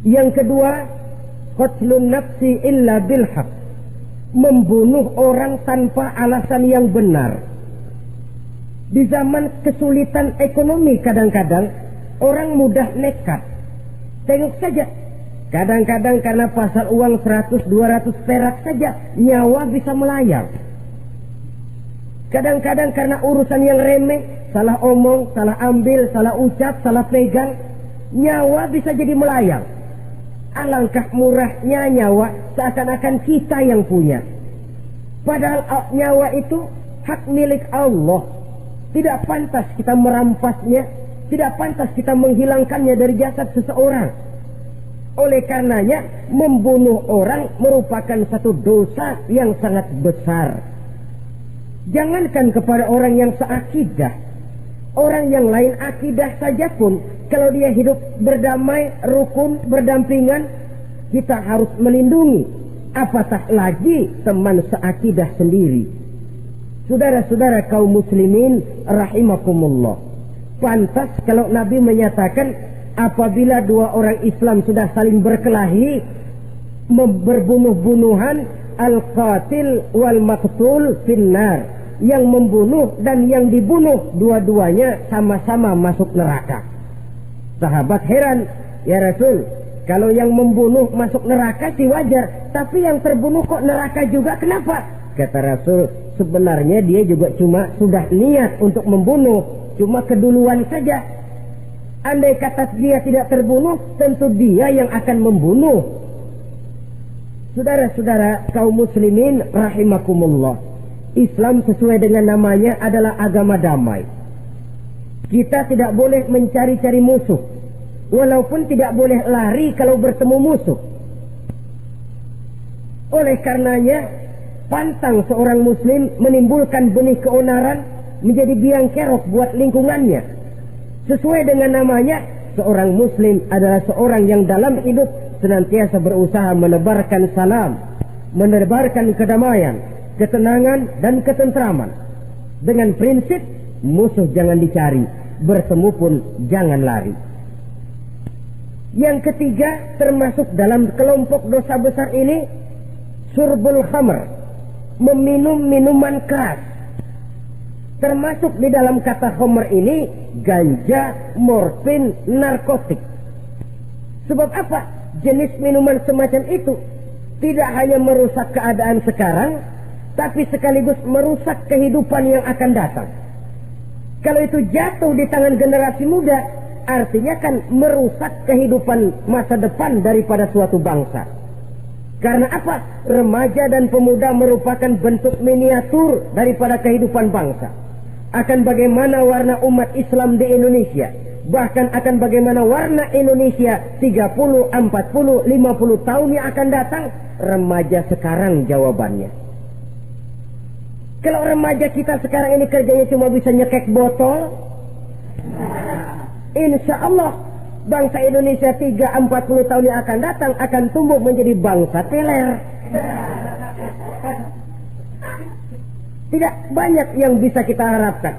Yang kedua, qatlun nafsi illa bilhaq, membunuh orang tanpa alasan yang benar. Di zaman kesulitan ekonomi kadang-kadang orang mudah nekat. Tengok saja, kadang-kadang karena pasar uang 100-200 perak saja nyawa bisa melayang. Kadang-kadang karena urusan yang remeh, salah omong, salah ambil, salah ucap, salah pegang, nyawa bisa jadi melayang. Alangkah murahnya nyawa, seakan-akan kita yang punya. Padahal nyawa itu hak milik Allah. Tidak pantas kita merampasnya, tidak pantas kita menghilangkannya dari jasad seseorang. Oleh karenanya, membunuh orang merupakan satu dosa yang sangat besar. Jangankan kepada orang yang seakidah, orang yang lain akidah saja pun, kalau dia hidup berdamai, rukun, berdampingan, kita harus melindungi. Apatah lagi teman seakidah sendiri. Saudara-saudara kaum muslimin rahimakumullah, pantas kalau Nabi menyatakan apabila dua orang Islam sudah saling berkelahi, berbunuh-bunuhan, al-qatil wal maqtul finnar, yang membunuh dan yang dibunuh dua-duanya sama-sama masuk neraka. Sahabat heran, ya Rasul, kalau yang membunuh masuk neraka sih wajar, tapi yang terbunuh kok neraka juga, kenapa? Kata Rasul, sebenarnya dia juga cuma sudah niat untuk membunuh, cuma keduluan saja. Andai kata dia tidak terbunuh, tentu dia yang akan membunuh. Saudara-saudara kaum muslimin rahimakumullah, Islam sesuai dengan namanya adalah agama damai. Kita tidak boleh mencari-cari musuh, walaupun tidak boleh lari kalau bertemu musuh. Oleh karenanya, pantang seorang muslim menimbulkan benih keonaran menjadi biang kerok buat lingkungannya. Sesuai dengan namanya, seorang muslim adalah seorang yang dalam hidup senantiasa berusaha menebarkan salam, menebarkan kedamaian, ketenangan dan ketentraman. Dengan prinsip musuh jangan dicari, bertemu pun jangan lari. Yang ketiga, termasuk dalam kelompok dosa besar ini, syurbul khamr, meminum minuman keras. Termasuk di dalam kata khamr ini ganja, morfin, narkotik. Sebab apa? Jenis minuman semacam itu tidak hanya merusak keadaan sekarang, tapi sekaligus merusak kehidupan yang akan datang. Kalau itu jatuh di tangan generasi muda, artinya kan merusak kehidupan masa depan daripada suatu bangsa. Karena apa? Remaja dan pemuda merupakan bentuk miniatur daripada kehidupan bangsa. Akan bagaimana warna umat Islam di Indonesia, bahkan akan bagaimana warna Indonesia 30, 40, 50 tahun yang akan datang, remaja sekarang jawabannya. Kalau remaja kita sekarang ini kerjanya cuma bisa nyekek botol, insya Allah bangsa Indonesia 30-40 tahun yang akan datang akan tumbuh menjadi bangsa teler. Tidak banyak yang bisa kita harapkan.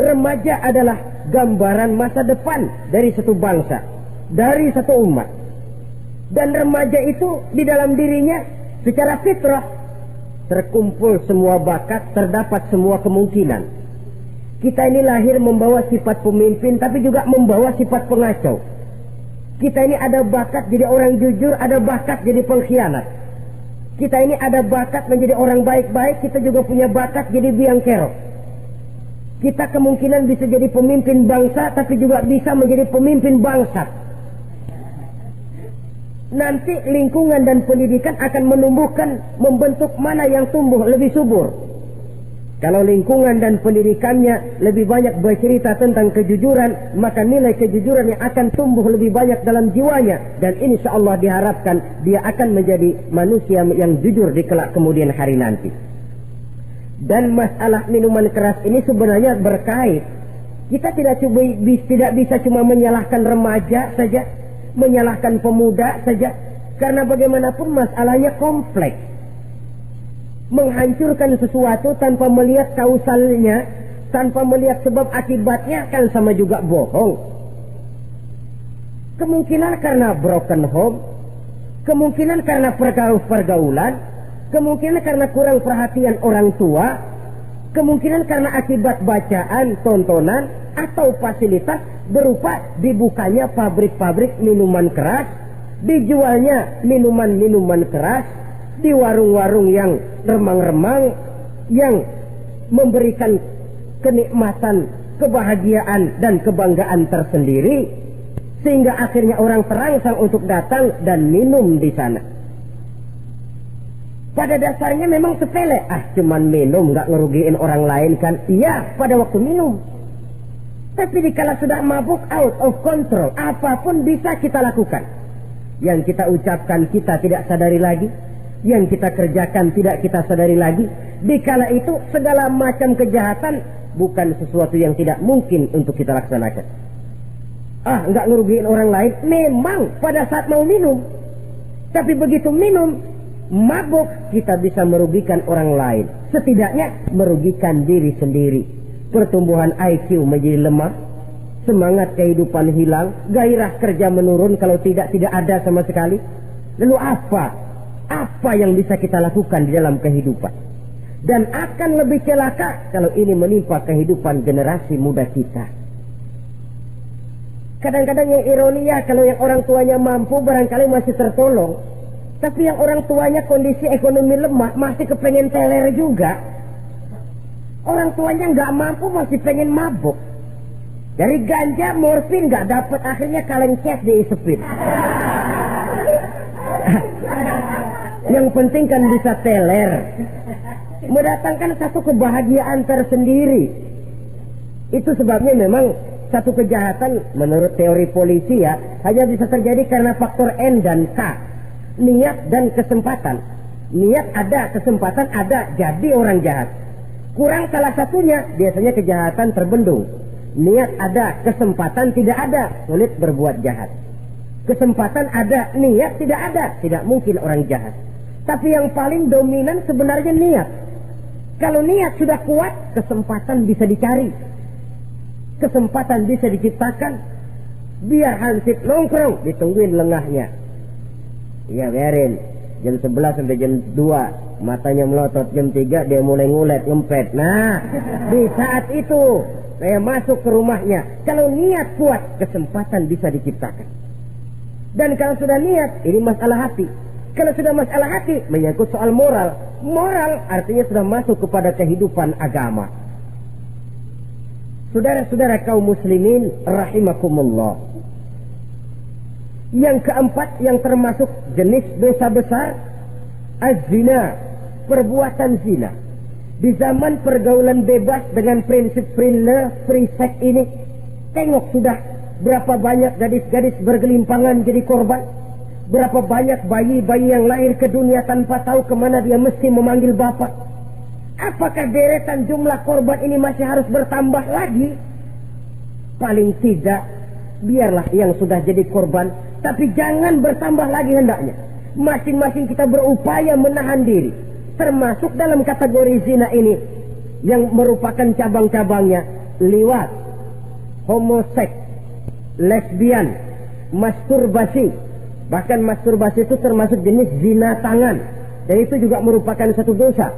Remaja adalah gambaran masa depan dari satu bangsa, dari satu umat. Dan remaja itu di dalam dirinya secara fitrah terkumpul semua bakat, terdapat semua kemungkinan. Kita ini lahir membawa sifat pemimpin, tapi juga membawa sifat pengacau. Kita ini ada bakat jadi orang jujur, ada bakat jadi pengkhianat. Kita ini ada bakat menjadi orang baik-baik, kita juga punya bakat jadi biang kerok. Kita kemungkinan bisa jadi pemimpin bangsa, tapi juga bisa menjadi pemimpin bangsat. Nanti lingkungan dan pendidikan akan menumbuhkan, membentuk mana yang tumbuh lebih subur. Kalau lingkungan dan pendidikannya lebih banyak bercerita tentang kejujuran, maka nilai kejujuran yang akan tumbuh lebih banyak dalam jiwanya. Dan insya Allah diharapkan dia akan menjadi manusia yang jujur di kelak kemudian hari nanti. Dan masalah minuman keras ini sebenarnya berkait. Kita tidak bisa cuma menyalahkan remaja saja, menyalahkan pemuda saja. Karena bagaimanapun masalahnya kompleks. Menghancurkan sesuatu tanpa melihat kausalnya, tanpa melihat sebab akibatnya kan sama juga bohong. Kemungkinan karena broken home, kemungkinan karena pergaulan, kemungkinan karena kurang perhatian orang tua, kemungkinan karena akibat bacaan, tontonan, atau fasilitas berupa dibukanya pabrik-pabrik minuman keras, dijualnya minuman-minuman keras, di warung-warung yang remang-remang, yang memberikan kenikmatan, kebahagiaan, dan kebanggaan tersendiri, sehingga akhirnya orang terangsang untuk datang dan minum di sana. Pada dasarnya memang sepele, cuman minum, nggak ngerugiin orang lain kan? Iya, pada waktu minum. Tapi dikala sudah mabuk, out of control, apapun bisa kita lakukan. Yang kita ucapkan kita tidak sadari lagi, yang kita kerjakan tidak kita sadari lagi. Dikala itu segala macam kejahatan bukan sesuatu yang tidak mungkin untuk kita laksanakan. Nggak ngerugiin orang lain, memang pada saat mau minum. Tapi begitu minum, mabuk, kita bisa merugikan orang lain. Setidaknya merugikan diri sendiri. Pertumbuhan IQ menjadi lemah, semangat kehidupan hilang, gairah kerja menurun, kalau tidak ada sama sekali. Lalu apa yang bisa kita lakukan di dalam kehidupan? Dan akan lebih celaka kalau ini menimpa kehidupan generasi muda kita. Kadang-kadang yang ironi ya, kalau yang orang tuanya mampu barangkali masih tertolong, tapi yang orang tuanya kondisi ekonomi lemah masih kepengen teler juga. Orang tuanya nggak mampu masih pengen mabuk. Dari ganja, morfin nggak dapat, akhirnya kaleng cas diisepin. Yang penting kan bisa teler, mendatangkan satu kebahagiaan tersendiri. Itu sebabnya memang satu kejahatan menurut teori polisi ya hanya bisa terjadi karena faktor N dan K, niat dan kesempatan. Niat ada, kesempatan ada, jadi orang jahat. Kurang salah satunya, biasanya kejahatan terbendung. Niat ada, kesempatan tidak ada, sulit berbuat jahat. Kesempatan ada, niat tidak ada, tidak mungkin orang jahat. Tapi yang paling dominan sebenarnya niat. Kalau niat sudah kuat, kesempatan bisa dicari, kesempatan bisa diciptakan. Biar hansip nongkrong, ditungguin lengahnya. Iya, biarin jam 11 sampai jam 2, matanya melotot, jam 3 dia mulai ngulet, ngempet. Nah, di saat itu saya masuk ke rumahnya. Kalau niat kuat, kesempatan bisa diciptakan. Dan kalau sudah niat, ini masalah hati. Kalau sudah masalah hati, menyangkut soal moral. Moral artinya sudah masuk kepada kehidupan agama. Saudara-saudara kaum muslimin rahimakumullah. Yang keempat yang termasuk jenis dosa besar, az-zina, perbuatan zina. Di zaman pergaulan bebas dengan prinsip free sex ini, tengok sudah berapa banyak gadis-gadis bergelimpangan jadi korban. Berapa banyak bayi-bayi yang lahir ke dunia tanpa tahu kemana dia mesti memanggil bapak. Apakah deretan jumlah korban ini masih harus bertambah lagi? Paling tidak, biarlah yang sudah jadi korban, tapi jangan bertambah lagi hendaknya. Masing-masing kita berupaya menahan diri. Termasuk dalam kategori zina ini, yang merupakan cabang-cabangnya, liwat, homoseks, lesbian, masturbasi. Bahkan masturbasi itu termasuk jenis zina tangan. Dan itu juga merupakan satu dosa.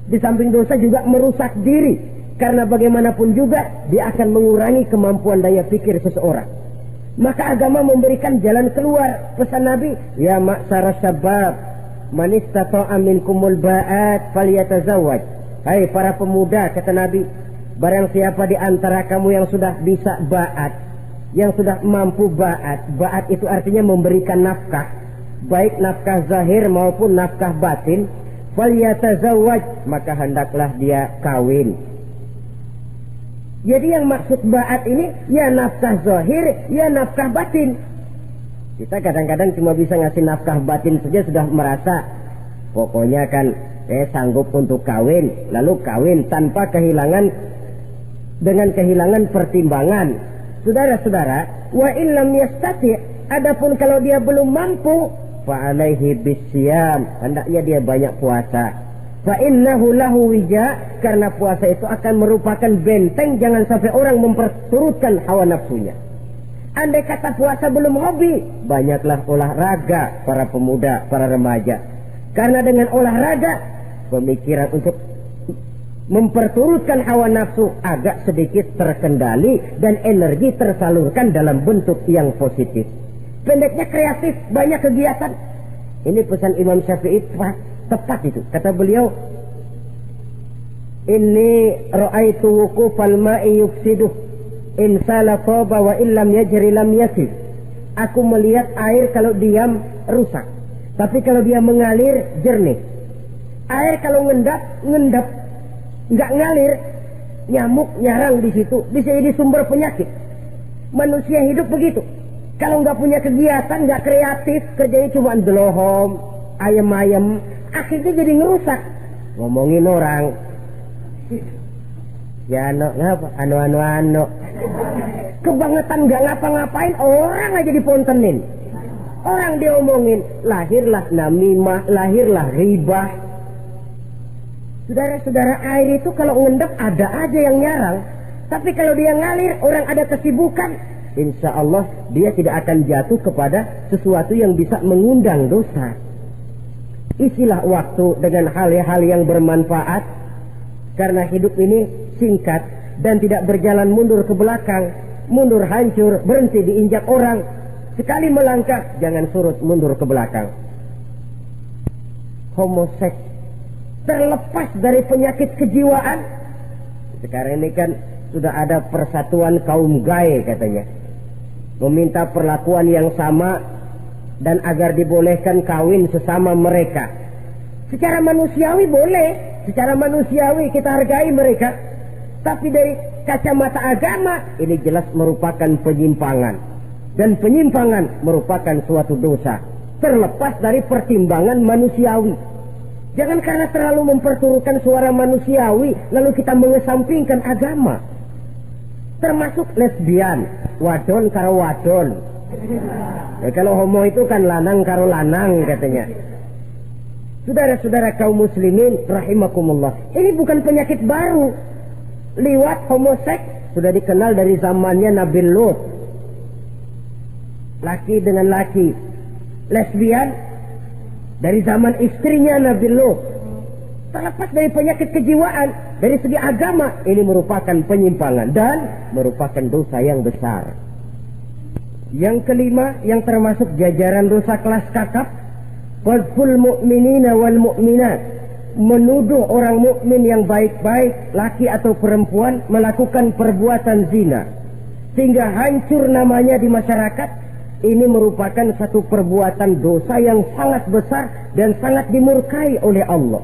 Di samping dosa juga merusak diri. Karena bagaimanapun juga dia akan mengurangi kemampuan daya pikir seseorang. Maka agama memberikan jalan keluar. Pesan Nabi, ya ma'syara syabab, man istata'a minkumul ba'at falyatazawwaj. Hai para pemuda, kata Nabi, barang siapa di antara kamu yang sudah bisa ba'at, yang sudah mampu ba'at. Ba'at itu artinya memberikan nafkah, baik nafkah zahir maupun nafkah batin. Falyatazawwaj, maka hendaklah dia kawin. Jadi yang maksud ba'at ini ya nafkah zahir, ya nafkah batin. Kita kadang-kadang cuma bisa ngasih nafkah batin saja sudah merasa pokoknya kan saya sanggup untuk kawin, lalu kawin tanpa kehilangan, dengan kehilangan pertimbangan. Saudara-saudara, wa illam yastati, adapun kalau dia belum mampu, fa alaihi bisyam, hendaknya dia banyak puasa. Fa innahu lahu wija, karena puasa itu akan merupakan benteng jangan sampai orang memperturutkan hawa nafsunya. Andai kata puasa belum hobi, banyaklah olahraga para pemuda, para remaja. Karena dengan olahraga, pemikiran untuk memperturutkan hawa nafsu agak sedikit terkendali dan energi tersalurkan dalam bentuk yang positif. Pendeknya kreatif, banyak kegiatan. Ini pesan Imam Syafi'i tepat itu. Kata beliau, "Inni ra'aitu wuqufal ma'i yufsiduh. In sala toba wa illam yajri lam yasif." Aku melihat air kalau diam rusak, tapi kalau dia mengalir jernih. Air kalau ngendap, nggak ngalir, nyamuk nyarang di situ, bisa jadi sumber penyakit. Manusia hidup begitu. Kalau nggak punya kegiatan, nggak kreatif, kerjanya cuma delohom, ayam-ayam, akhirnya jadi ngerusak. Ngomongin orang, ya ngapa? Anu. Kebangetan nggak ngapa-ngapain, orang aja dipontenin. Orang diomongin, lahirlah namimah, lahirlah ribah. Saudara-saudara, air itu kalau ngendap ada aja yang nyarang. Tapi kalau dia ngalir, orang ada kesibukan, insya Allah dia tidak akan jatuh kepada sesuatu yang bisa mengundang dosa. Isilah waktu dengan hal-hal yang bermanfaat, karena hidup ini singkat dan tidak berjalan mundur ke belakang. Mundur hancur, berhenti diinjak orang. Sekali melangkah, jangan surut mundur ke belakang. Homoseks terlepas dari penyakit kejiwaan. Sekarang ini kan sudah ada persatuan kaum gay katanya, meminta perlakuan yang sama dan agar dibolehkan kawin sesama mereka. Secara manusiawi boleh, secara manusiawi kita hargai mereka, tapi dari kacamata agama ini jelas merupakan penyimpangan, dan penyimpangan merupakan suatu dosa terlepas dari pertimbangan manusiawi. Jangan karena terlalu memperturutkan suara manusiawi lalu kita mengesampingkan agama. Termasuk lesbian, wadon karo wadon. Kalau homo itu kan lanang karo lanang katanya. Saudara-saudara kaum muslimin rahimakumullah, ini bukan penyakit baru. Liwat, homoseks sudah dikenal dari zamannya Nabi Lut. Laki dengan laki. Lesbian dari zaman istrinya Nabi Lut. Terlepas dari penyakit kejiwaan, dari segi agama ini merupakan penyimpangan dan merupakan dosa yang besar. Yang kelima, yang termasuk jajaran dosa kelas kakap, qadzful mu'minina wal mu'minat, menuduh orang mukmin yang baik-baik, laki atau perempuan, melakukan perbuatan zina sehingga hancur namanya di masyarakat. Ini merupakan satu perbuatan dosa yang sangat besar dan sangat dimurkai oleh Allah.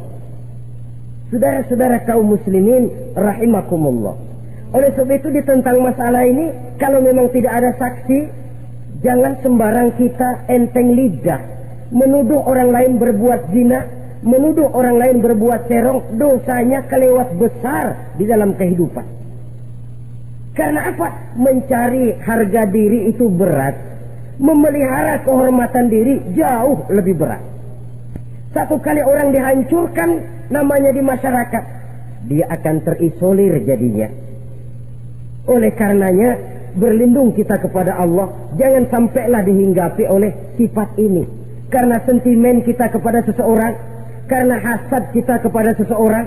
Saudara-saudara kaum muslimin rahimakumullah, oleh sebab itu tentang masalah ini, kalau memang tidak ada saksi, jangan sembarang kita enteng lidah menuduh orang lain berbuat zina, menuduh orang lain berbuat serong. Dosanya kelewat besar di dalam kehidupan. Karena apa? Mencari harga diri itu berat, memelihara kehormatan diri jauh lebih berat. Satu kali orang dihancurkan namanya di masyarakat, dia akan terisolir jadinya. Oleh karenanya berlindung kita kepada Allah, jangan sampailah dihinggapi oleh sifat ini. Karena sentimen kita kepada seseorang, karena hasad kita kepada seseorang,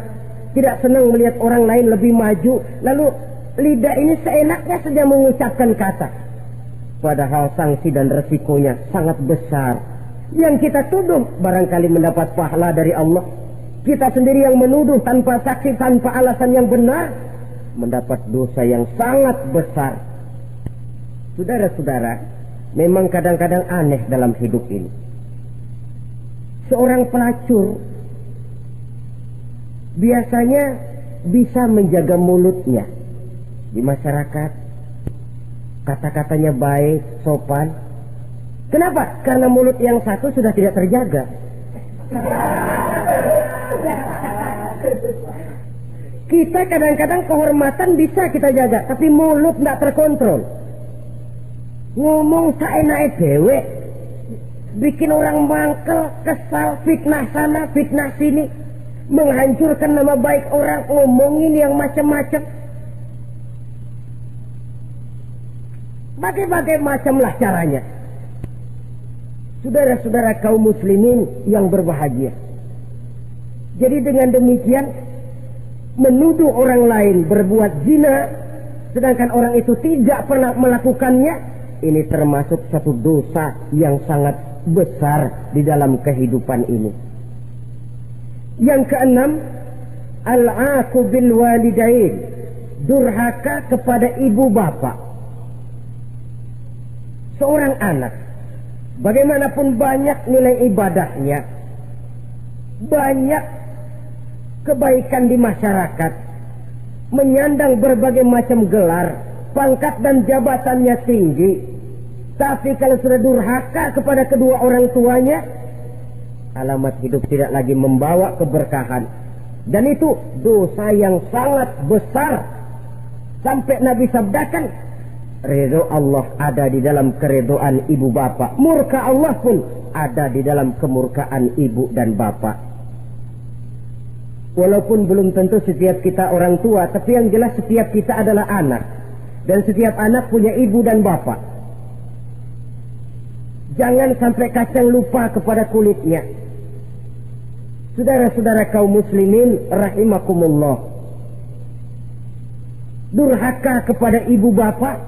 tidak senang melihat orang lain lebih maju, lalu lidah ini seenaknya saja mengucapkan kata, padahal sanksi dan resikonya sangat besar. Yang kita tuduh barangkali mendapat pahala dari Allah, kita sendiri yang menuduh tanpa saksi, tanpa alasan yang benar, mendapat dosa yang sangat besar. Saudara-saudara, memang kadang-kadang aneh dalam hidup ini. Seorang pelacur biasanya bisa menjaga mulutnya di masyarakat, kata-katanya baik, sopan. Kenapa? Karena mulut yang satu sudah tidak terjaga. Kita kadang-kadang kehormatan bisa kita jaga, tapi mulut tidak terkontrol. Ngomong seenaknya dewe, bikin orang mangkel, kesal, fitnah sana, fitnah sini, menghancurkan nama baik orang, ngomongin yang macam-macam. Berbagai macamlah caranya. Saudara-saudara kaum muslimin yang berbahagia. Jadi dengan demikian menuduh orang lain berbuat zina sedangkan orang itu tidak pernah melakukannya, ini termasuk satu dosa yang sangat besar di dalam kehidupan ini. Yang keenam, al-'aqu bil walidain, durhaka kepada ibu bapak. Seorang anak, bagaimanapun banyak nilai ibadahnya, banyak kebaikan di masyarakat, menyandang berbagai macam gelar, pangkat dan jabatannya tinggi, tapi kalau sudah durhaka kepada kedua orang tuanya, alamat hidup tidak lagi membawa keberkahan. Dan itu dosa yang sangat besar. Sampai Nabi sabdakan, ridho Allah ada di dalam keridhaan ibu bapak, murka Allah pun ada di dalam kemurkaan ibu dan bapak. Walaupun belum tentu setiap kita orang tua, tapi yang jelas setiap kita adalah anak. Dan setiap anak punya ibu dan bapak. Jangan sampai kacang lupa kepada kulitnya. Saudara-saudara kaum muslimin rahimakumullah, durhaka kepada ibu bapak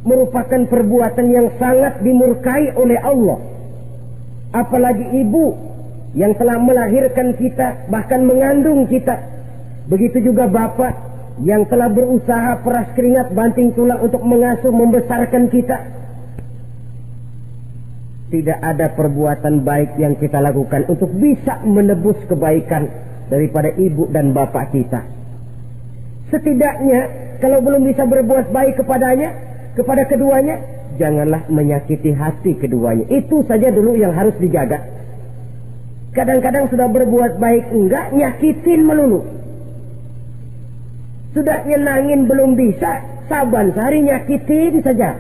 merupakan perbuatan yang sangat dimurkai oleh Allah. Apalagi ibu yang telah melahirkan kita, bahkan mengandung kita. Begitu juga bapak yang telah berusaha peras keringat banting tulang untuk mengasuh membesarkan kita. Tidak ada perbuatan baik yang kita lakukan untuk bisa menebus kebaikan daripada ibu dan bapak kita. Setidaknya kalau belum bisa berbuat baik kepadanya, kepada keduanya, janganlah menyakiti hati keduanya. Itu saja dulu yang harus dijaga. Kadang-kadang sudah berbuat baik enggak, nyakitin melulu. Sudah nyenangin belum bisa, saban sehari nyakitin saja.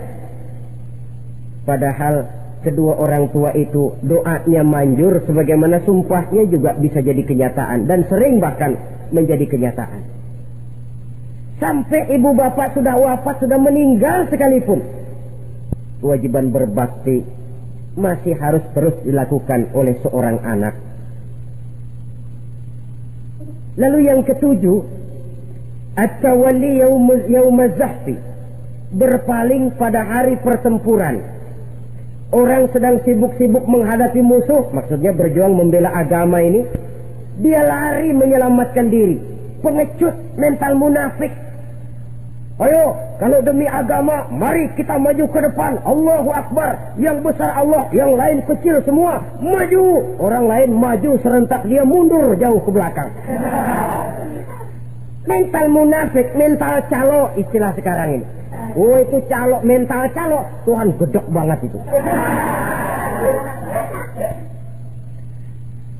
Padahal kedua orang tua itu doanya manjur, sebagaimana sumpahnya juga bisa jadi kenyataan, dan sering bahkan menjadi kenyataan. Sampai ibu bapak sudah wafat, sudah meninggal sekalipun, kewajiban berbakti masih harus terus dilakukan oleh seorang anak. Lalu yang ketujuh, at-tawalli yaumaz zahfi, berpaling pada hari pertempuran. Orang sedang sibuk-sibuk menghadapi musuh, maksudnya berjuang membela agama ini, dia lari menyelamatkan diri. Pengecut, mental munafik. Ayo, kalau demi agama, mari kita maju ke depan. Allahu Akbar. Yang besar Allah, yang lain kecil semua. Maju. Orang lain maju serentak, dia mundur jauh ke belakang. Mental munafik, mental calo, istilah sekarang ini. Oh, itu calo, mental calo. Tuhan gedek banget itu.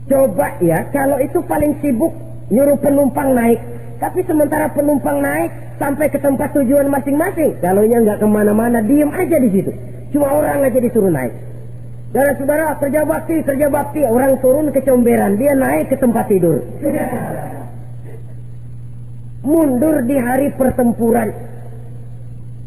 Coba ya, kalau itu paling sibuk nyuruh penumpang naik. Tapi sementara penumpang naik sampai ke tempat tujuan masing-masing, calonnya nggak kemana-mana, diem aja di situ. Cuma orang aja disuruh naik. Saudara-saudara, kerja bakti, orang turun ke comberan, dia naik ke tempat tidur. Mundur di hari pertempuran,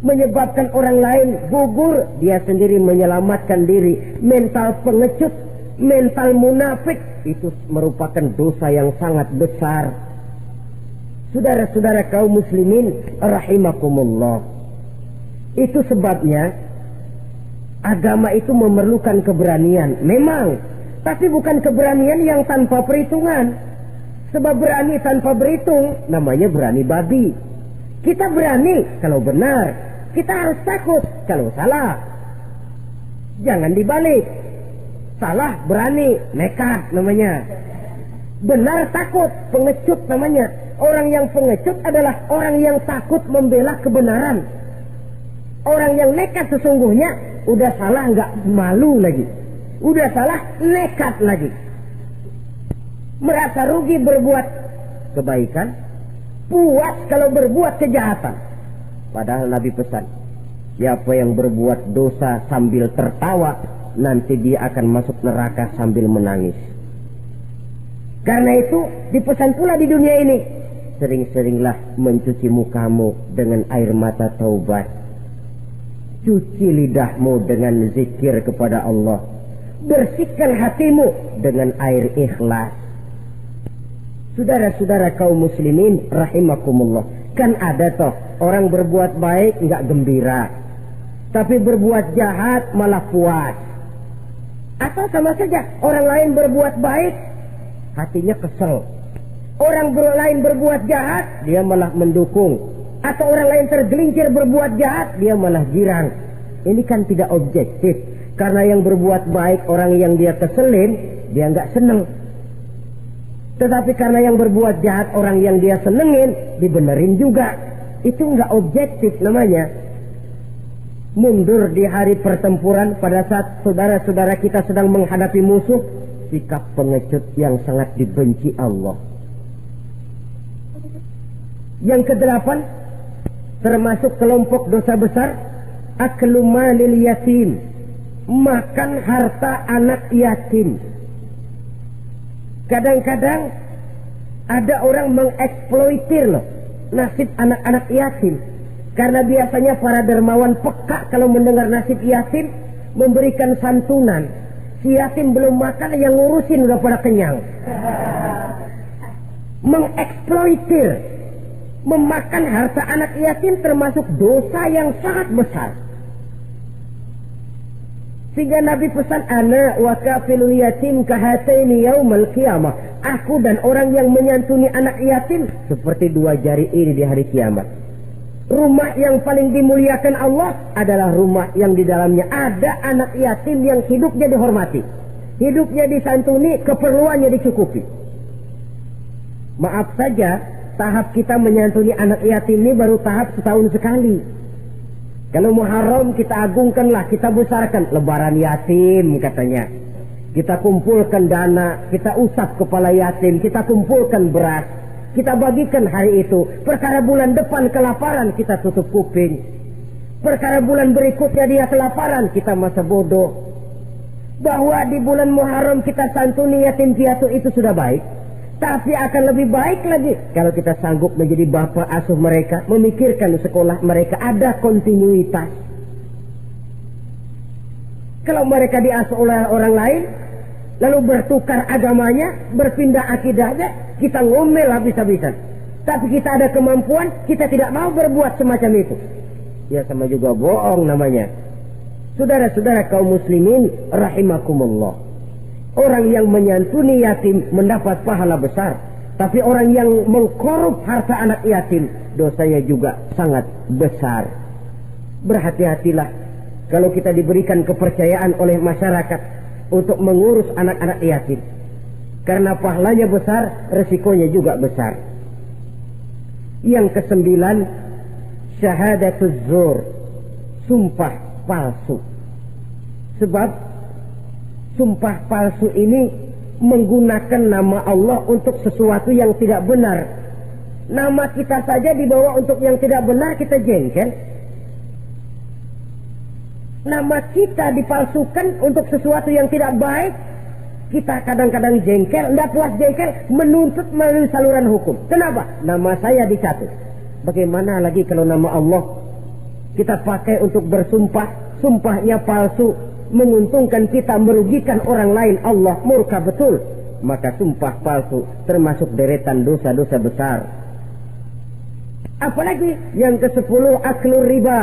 menyebabkan orang lain gugur, dia sendiri menyelamatkan diri. Mental pengecut, mental munafik, itu merupakan dosa yang sangat besar. Saudara-saudara kaum muslimin rahimakumullah, itu sebabnya agama itu memerlukan keberanian, memang, tapi bukan keberanian yang tanpa perhitungan. Sebab berani tanpa berhitung namanya berani babi. Kita berani kalau benar, kita harus takut kalau salah. Jangan dibalik. Salah berani, nekat namanya. Benar takut, pengecut namanya. Orang yang pengecut adalah orang yang takut membela kebenaran. Orang yang nekat sesungguhnya udah salah nggak malu lagi, udah salah nekat lagi. Merasa rugi berbuat kebaikan, puas kalau berbuat kejahatan. Padahal Nabi pesan, siapa yang berbuat dosa sambil tertawa, nanti dia akan masuk neraka sambil menangis. Karena itu dipesan pula di dunia ini, sering-seringlah mencuci mukamu dengan air mata taubat. Cuci lidahmu dengan zikir kepada Allah. Bersihkan hatimu dengan air ikhlas. Saudara-saudara kaum muslimin rahimakumullah. Kan ada toh orang berbuat baik nggak gembira, tapi berbuat jahat malah puas. Atau sama saja orang lain berbuat baik hatinya kesel, orang lain berbuat jahat dia malah mendukung, atau orang lain tergelincir berbuat jahat dia malah girang. Ini kan tidak objektif, karena yang berbuat baik orang yang dia keselin dia nggak seneng, tetapi karena yang berbuat jahat orang yang dia senengin dibenerin juga. Itu nggak objektif namanya. Mundur di hari pertempuran pada saat saudara-saudara kita sedang menghadapi musuh, sikap pengecut yang sangat dibenci Allah. Yang kedelapan, termasuk kelompok dosa besar, aklu malil yatim, makan harta anak yatim. Kadang-kadang ada orang mengeksploitir loh nasib anak-anak yatim. Karena biasanya para dermawan peka kalau mendengar nasib yatim, memberikan santunan. Si yatim belum makan, yang ngurusin udah pada kenyang. Mengeksploitir, memakan harta anak yatim termasuk dosa yang sangat besar. Sehingga Nabi pesan, ana wa kafilul yatim kahataini yaumal qiyamah. Aku dan orang yang menyantuni anak yatim seperti dua jari ini di hari kiamat. Rumah yang paling dimuliakan Allah adalah rumah yang di dalamnya ada anak yatim yang hidupnya dihormati, hidupnya disantuni, keperluannya dicukupi. Maaf saja, tahap kita menyantuni anak yatim ini baru tahap setahun sekali. Kalau Muharram kita agungkanlah, kita besarkan. Lebaran yatim katanya, kita kumpulkan dana, kita usap kepala yatim, kita kumpulkan beras, kita bagikan hari itu. Perkara bulan depan kelaparan, kita tutup kuping. Perkara bulan berikutnya dia kelaparan, kita masa bodoh. Bahwa di bulan Muharram kita santuni yatim piatu itu sudah baik. Tapi akan lebih baik lagi kalau kita sanggup menjadi bapak asuh mereka, memikirkan sekolah mereka ada kontinuitas. Kalau mereka diasuh oleh orang lain, lalu bertukar agamanya, berpindah akidahnya, kita ngomel habis-habisan. Tapi kita ada kemampuan, kita tidak mau berbuat semacam itu. Ya sama juga bohong namanya. Saudara-saudara kaum muslimin rahimakumullah. Orang yang menyantuni yatim mendapat pahala besar. Tapi orang yang mengkorup harta anak yatim, dosanya juga sangat besar. Berhati-hatilah kalau kita diberikan kepercayaan oleh masyarakat untuk mengurus anak-anak yatim. Karena pahalanya besar, resikonya juga besar. Yang kesembilan, syahadatuz zur, sumpah palsu. Sebab sumpah palsu ini menggunakan nama Allah untuk sesuatu yang tidak benar. Nama kita saja dibawa untuk yang tidak benar, kita jengkel. Nama kita dipalsukan untuk sesuatu yang tidak baik, kita kadang-kadang jengkel, tidak puas jengkel, menuntut melalui saluran hukum. Kenapa? Nama saya dicatut. Bagaimana lagi kalau nama Allah kita pakai untuk bersumpah, sumpahnya palsu, menguntungkan kita, merugikan orang lain, Allah murka betul. Maka sumpah palsu termasuk deretan dosa-dosa besar. Apalagi yang ke-10, aklu riba,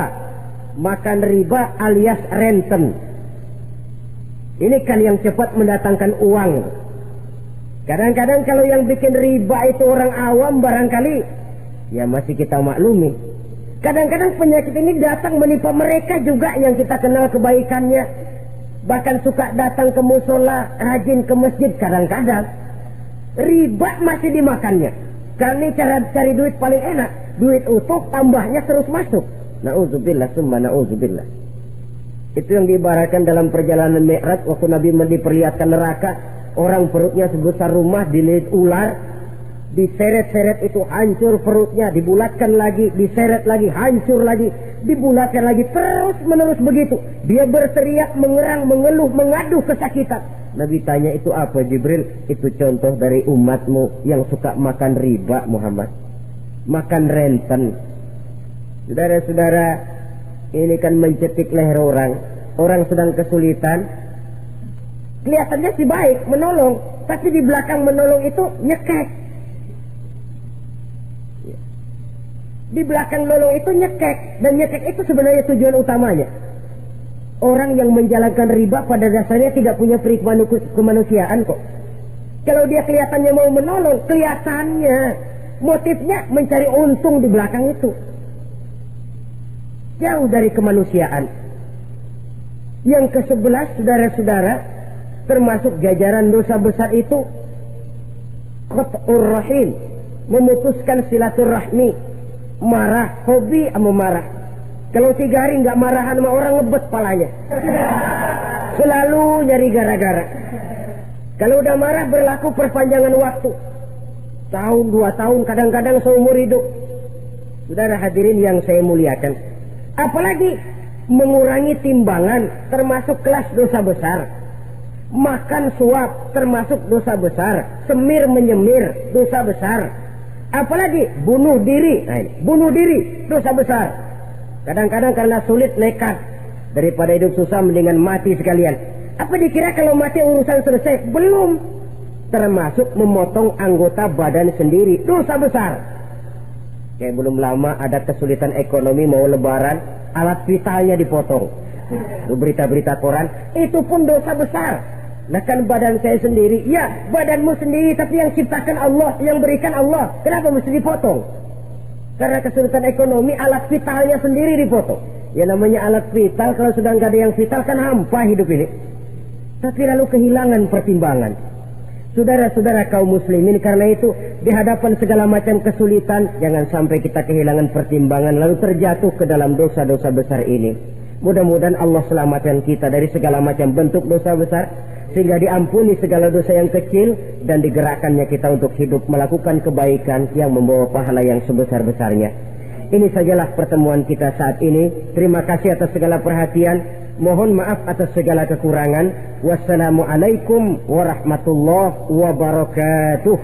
makan riba alias renten. Ini kan yang cepat mendatangkan uang. Kadang-kadang kalau yang bikin riba itu orang awam barangkali ya masih kita maklumi. Kadang-kadang penyakit ini datang menimpa mereka juga yang kita kenal kebaikannya. Bahkan suka datang ke musola, rajin ke masjid kadang-kadang. Riba masih dimakannya. Karena ini cara cari duit paling enak. Duit utuh tambahnya terus masuk. Na'udzubillah summa na'udzubillah. Itu yang diibaratkan dalam perjalanan Mi'raj waktu Nabi diperlihatkan neraka. Orang perutnya sebesar rumah dililit ular, diseret-seret itu hancur perutnya, dibulatkan lagi, diseret lagi, hancur lagi, dibulatkan lagi, terus menerus begitu. Dia berteriak, mengerang, mengeluh, mengadu kesakitan. Nabi tanya, itu apa Jibril? Itu contoh dari umatmu yang suka makan riba Muhammad, makan renten. Saudara-saudara, Ini kan mencetik leher orang. Orang sedang kesulitan. Kelihatannya sih baik, menolong. Tapi di belakang menolong itu nyekek. Di belakang menolong itu nyekek. Dan nyekek itu sebenarnya tujuan utamanya. Orang yang menjalankan riba pada dasarnya tidak punya perikmahan kemanusiaan kok. Kalau dia kelihatannya mau menolong, kelihatannya motifnya mencari untung di belakang itu. Jauh dari kemanusiaan. Yang ke-11, saudara-saudara, termasuk jajaran dosa besar itu qat'ur rahim, memutuskan silaturahmi. Marah, hobi sama marah. Kalau 3 hari nggak marahan sama orang, ngebet palanya. Selalu nyari gara-gara. Kalau udah marah berlaku perpanjangan waktu. Tahun, 2 tahun, kadang-kadang seumur hidup. Saudara hadirin yang saya muliakan. Apalagi mengurangi timbangan termasuk kelas dosa besar. Makan suap termasuk dosa besar. Semir menyemir dosa besar. Apalagi bunuh diri. Nah, bunuh diri dosa besar. Kadang-kadang karena sulit nekat. Daripada hidup susah mendingan mati sekalian. Apa dikira kalau mati urusan selesai? Belum. Termasuk memotong anggota badan sendiri. Dosa besar. Kayak belum lama ada kesulitan ekonomi mau lebaran. Alat vitalnya dipotong. Berita-berita koran. Itu pun dosa besar. Nah kan badan saya sendiri. Ya badanmu sendiri. Tapi yang ciptakan Allah. Yang berikan Allah. Kenapa mesti dipotong? Karena kesulitan ekonomi. Alat vitalnya sendiri dipotong. Ya namanya alat vital. Kalau sudah nggak ada yang vital kan hampa hidup ini. Tapi lalu kehilangan pertimbangan. Saudara-saudara kaum muslimin, karena itu di hadapan segala macam kesulitan, jangan sampai kita kehilangan pertimbangan lalu terjatuh ke dalam dosa-dosa besar ini. Mudah-mudahan Allah selamatkan kita dari segala macam bentuk dosa besar, sehingga diampuni segala dosa yang kecil dan digerakkannya kita untuk hidup melakukan kebaikan yang membawa pahala yang sebesar-besarnya. Ini sajalah pertemuan kita saat ini. Terima kasih atas segala perhatian. Mohon maaf atas segala kekurangan. Wassalamualaikum warahmatullahi wabarakatuh.